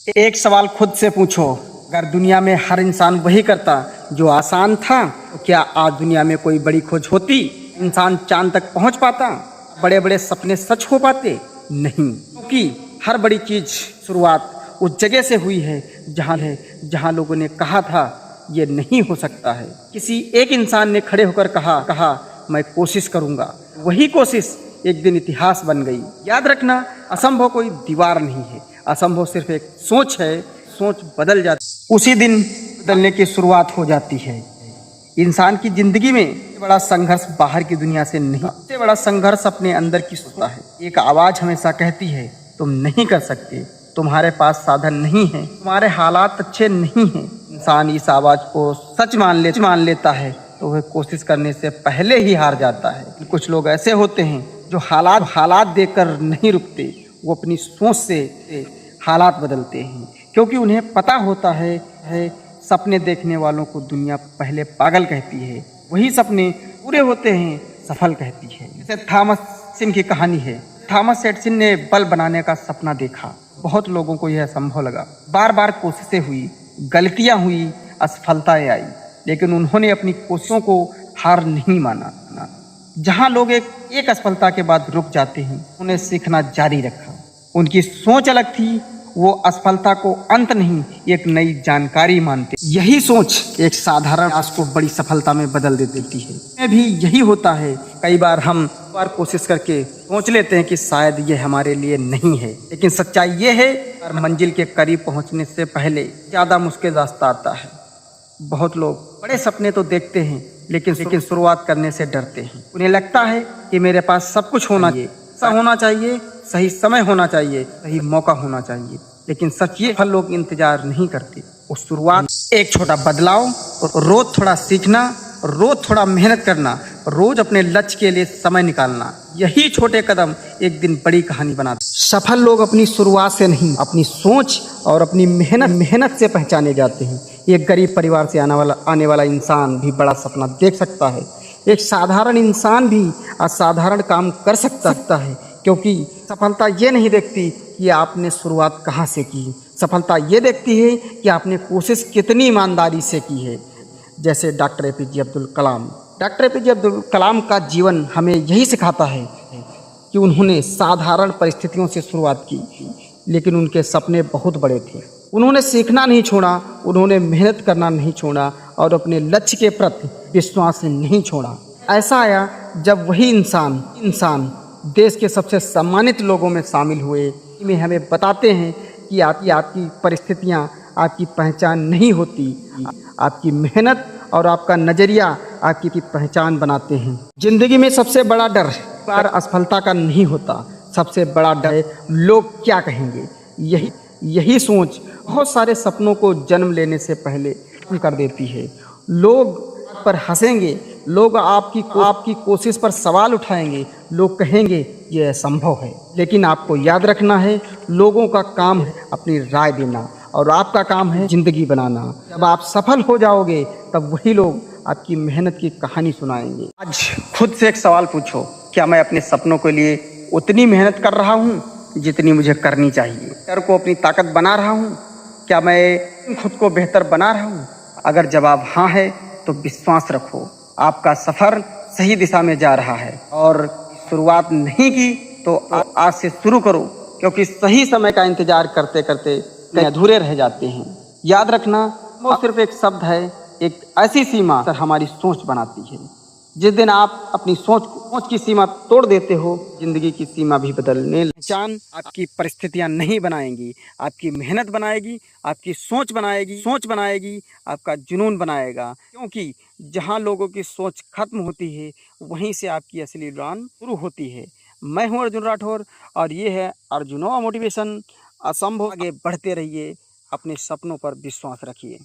एक सवाल खुद से पूछो, अगर दुनिया में हर इंसान वही करता जो आसान था, तो क्या आज दुनिया में कोई बड़ी खोज होती? इंसान चांद तक पहुंच पाता? बड़े बड़े सपने सच हो पाते? नहीं, क्योंकि हर बड़ी चीज शुरुआत उस जगह से हुई है जहां लोगों ने कहा था ये नहीं हो सकता है। किसी एक इंसान ने खड़े होकर कहा मैं कोशिश करूंगा। वही कोशिश एक दिन इतिहास बन गई। याद रखना, असंभव कोई दीवार नहीं है, असंभव सिर्फ एक सोच है। सोच बदल जाती, उसी दिन बदलने की शुरुआत हो जाती है। इंसान की जिंदगी में सबसे बड़ा संघर्ष बाहर की दुनिया से नहीं, सबसे बड़ा संघर्ष अपने अंदर की होता है। एक आवाज हमेशा कहती है तुम नहीं कर सकते, तुम्हारे पास साधन नहीं है, तुम्हारे हालात अच्छे नहीं हैं। इंसान इस आवाज को सच मान लेता है तो वह कोशिश करने से पहले ही हार जाता है। कुछ लोग ऐसे होते हैं जो हालात देखकर नहीं रुकते, वो अपनी सोच से हालात बदलते हैं, क्योंकि उन्हें पता होता है सपने देखने वालों को दुनिया पहले पागल कहती है, वही सपने पूरे होते हैं सफल कहती है। जैसे थॉमस एडिसन की कहानी है। थॉमस एडिसन ने बल्ब बनाने का सपना देखा। बहुत लोगों को यह असंभव लगा। बार बार कोशिशें हुई, गलतियां हुई, असफलताएं आई, लेकिन उन्होंने अपनी कोशिशों को हार नहीं माना। जहां लोग एक असफलता के बाद रुक जाते हैं, उन्हें सीखना जारी रखा। उनकी सोच अलग थी, वो असफलता को अंत नहीं, एक नई जानकारी मानते। यही सोच एक साधारण प्रयास को बड़ी सफलता में बदल देती है। में भी यही होता है। कई बार हम कोशिश करके सोच लेते हैं कि शायद ये हमारे लिए नहीं है, लेकिन सच्चाई ये है और मंजिल के करीब पहुंचने से पहले ज्यादा मुश्किल रास्ता आता है। बहुत लोग बड़े सपने तो देखते हैं, लेकिन शुरुआत करने से डरते हैं। उन्हें लगता है कि मेरे पास सब कुछ होना चाहिए, सही समय होना चाहिए, सही मौका होना चाहिए। लेकिन सच ये, हर लोग इंतजार नहीं करते। उस शुरुआत, एक छोटा बदलाव, रोज थोड़ा सीखना, रोज थोड़ा मेहनत करना, रोज अपने लक्ष्य के लिए समय निकालना, यही छोटे कदम एक दिन बड़ी कहानी बनाते। सफल लोग अपनी शुरुआत से नहीं, अपनी सोच और अपनी मेहनत से पहचाने जाते हैं। एक गरीब परिवार से आने वाला इंसान भी बड़ा सपना देख सकता है। एक साधारण इंसान भी असाधारण काम कर सकता है, क्योंकि सफलता ये नहीं देखती कि आपने शुरुआत कहाँ से की। सफलता ये देखती है कि आपने कोशिश कितनी ईमानदारी से की है। जैसे doctor APJ Abdul Kalam. Doctor APJ Abdul Kalam का जीवन हमें यही सिखाता है कि उन्होंने साधारण परिस्थितियों से शुरुआत की, लेकिन उनके सपने बहुत बड़े थे। उन्होंने सीखना नहीं छोड़ा, उन्होंने मेहनत करना नहीं छोड़ा और अपने लक्ष्य के प्रति विश्वास नहीं छोड़ा। ऐसा आया जब वही इंसान देश के सबसे सम्मानित लोगों में शामिल हुए। में हमें बताते हैं कि आपकी परिस्थितियां आपकी पहचान नहीं होती, आपकी मेहनत और आपका नज़रिया आपकी पहचान बनाते हैं। जिंदगी में सबसे बड़ा डर बार असफलता का नहीं होता, सबसे बड़ा डर लोग क्या कहेंगे। यही सोच बहुत सारे सपनों को जन्म लेने से पहले कर देती है। लोग पर हंसेंगे, लोग आपकी कोशिश पर सवाल उठाएंगे, लोग कहेंगे यह असंभव है। लेकिन आपको याद रखना है, लोगों का काम है अपनी राय देना और आपका काम है जिंदगी बनाना। जब आप सफल हो जाओगे, तब वही लोग आपकी मेहनत की कहानी सुनाएंगे। आज खुद से एक सवाल पूछो, क्या मैं अपने सपनों के लिए उतनी मेहनत कर रहा हूँ जितनी मुझे करनी चाहिए? डर को अपनी ताकत बना रहा हूँ? क्या मैं खुद को बेहतर बना रहा हूँ? अगर जवाब हाँ है तो विश्वास रखो, आपका सफर सही दिशा में जा रहा है। और शुरुआत नहीं की तो आज से शुरू करो, क्योंकि सही समय का इंतजार करते करते अधूरे रह जाते हैं। याद रखना, वो सिर्फ एक शब्द है, एक ऐसी सीमा हमारी सोच बनाती है। जिस दिन आप अपनी सोच की सीमा तोड़ देते हो, जिंदगी की सीमा भी बदलने। पहचान आपकी परिस्थितियां नहीं बनाएंगी, आपकी मेहनत बनाएगी, आपकी सोच बनाएगी, आपका जुनून बनाएगा। क्योंकि जहां लोगों की सोच खत्म होती है, वहीं से आपकी असली उड़ान शुरू होती है। मैं हूं अर्जुन राठौर और ये है अर्जुनोवा मोटिवेशन। असंभव आगे बढ़ते रहिए, अपने सपनों पर विश्वास रखिए।